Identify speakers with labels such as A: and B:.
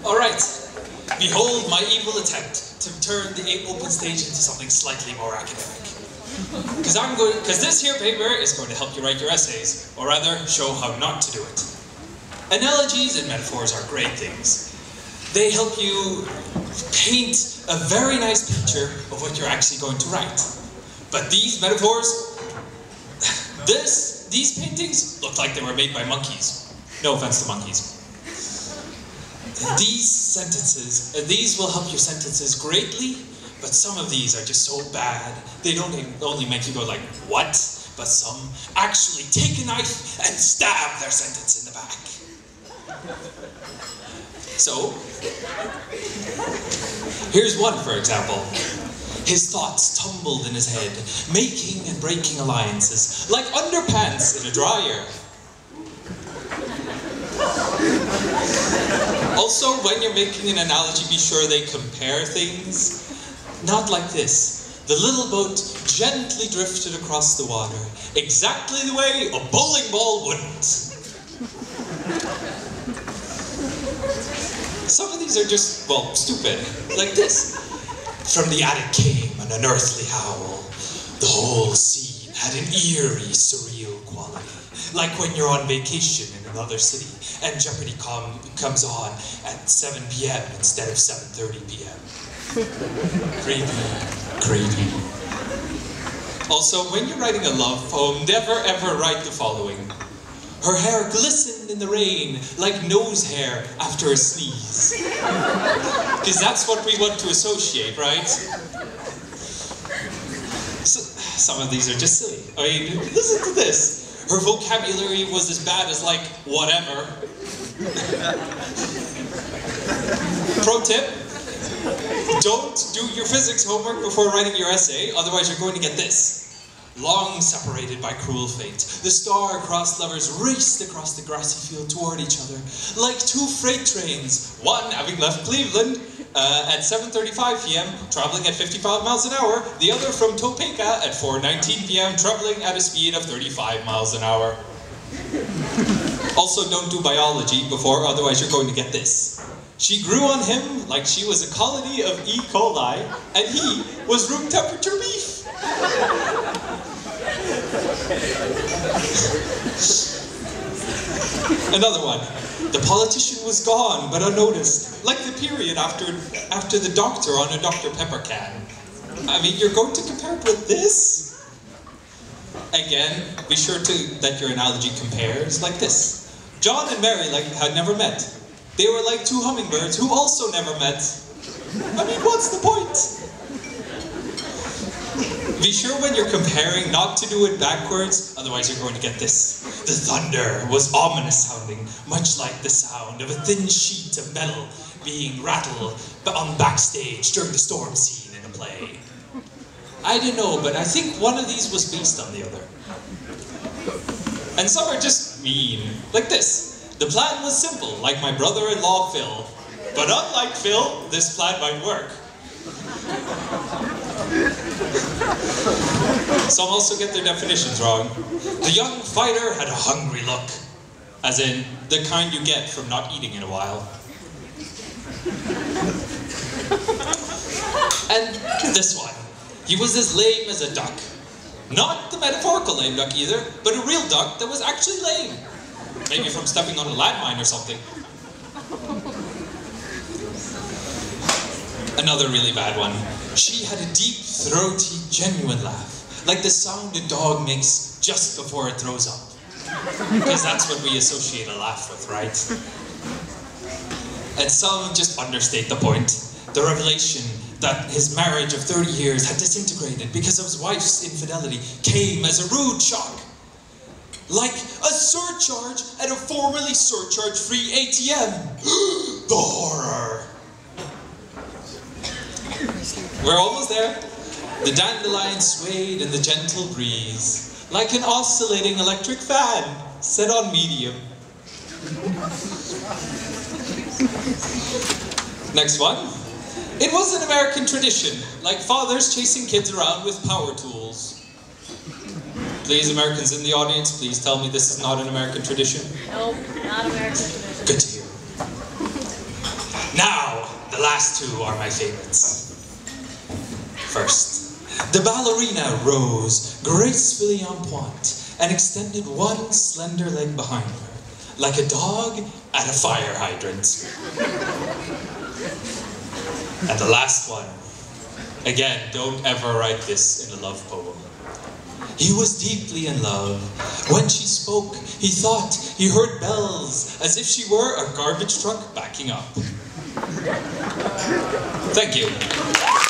A: Alright, behold my evil attempt to turn the open stage into something slightly more academic. Because this here paper is going to help you write your essays, or rather, show how not to do it. Analogies and metaphors are great things. They help you paint a very nice picture of what you're actually going to write. But these metaphors, these paintings look like they were made by monkeys. No offense to monkeys. These will help your sentences greatly, but some of these are just so bad, they don't only make you go like, what? But some actually take a knife and stab their sentence in the back. So, here's one for example. His thoughts tumbled in his head, making and breaking alliances, like underpants in a dryer. Also, when you're making an analogy, be sure they compare things. Not like this. The little boat gently drifted across the water, exactly the way a bowling ball wouldn't. Some of these are just, well, stupid. Like this. From the attic came an unearthly howl. The whole scene had an eerie, surreal quality. Like when you're on vacation in another city and Jeopardy comes on at 7 p.m. instead of 7:30 p.m. Creepy. Also, when you're writing a love poem, never ever write the following. Her hair glistened in the rain like nose hair after a sneeze. Because that's what we want to associate, right? So, some of these are just silly. I mean, listen to this. Her vocabulary was as bad as like, whatever. Pro tip, don't do your physics homework before writing your essay, otherwise you're going to get this. Long separated by cruel fate, the star-crossed lovers raced across the grassy field toward each other, like two freight trains, one having left Cleveland at 7:35 p.m., traveling at 55 miles an hour, the other from Topeka at 4:19 p.m., traveling at a speed of 35 miles an hour. Also, don't do biology before, otherwise you're going to get this. She grew on him like she was a colony of E. coli, and he was room temperature beef. Another one. The politician was gone, but unnoticed, like the period after the doctor on a Dr. Pepper can. I mean, you're going to compare it with this? Again, be sure that your analogy compares like this. John and Mary had never met. They were like two hummingbirds who also never met. I mean, what's the point? Be sure when you're comparing not to do it backwards, otherwise you're going to get this. The thunder was ominous sounding, much like the sound of a thin sheet of metal being rattled on backstage during the storm scene in a play. I don't know, but I think one of these was based on the other. And some are just mean, like this. The plan was simple, like my brother-in-law Phil. But unlike Phil, this plan might work. Some also get their definitions wrong. The young fighter had a hungry look, as in the kind you get from not eating in a while. And this one. He was as lame as a duck. Not the metaphorical lame duck either, but a real duck that was actually lame. Maybe from stepping on a landmine or something. Another really bad one. She had a deep, throaty, genuine laugh, like the sound a dog makes just before it throws up. Because that's what we associate a laugh with, right? And some just understate the point. The revelation that his marriage of 30 years had disintegrated because of his wife's infidelity came as a rude shock. Like a surcharge at a formerly surcharge-free ATM. The horror. We're almost there. The dandelion swayed in the gentle breeze, like an oscillating electric fan set on medium. Next one. It was an American tradition, like fathers chasing kids around with power tools. Please, Americans in the audience, please tell me this is not an American tradition.
B: Nope, not American tradition.
A: Good to hear. the last two are my favorites. First, the ballerina rose gracefully en pointe and extended one slender leg behind her, like a dog at a fire hydrant. And the last one, again, don't ever write this in a love poem. He was deeply in love. When she spoke, he thought he heard bells as if she were a garbage truck backing up. Thank you.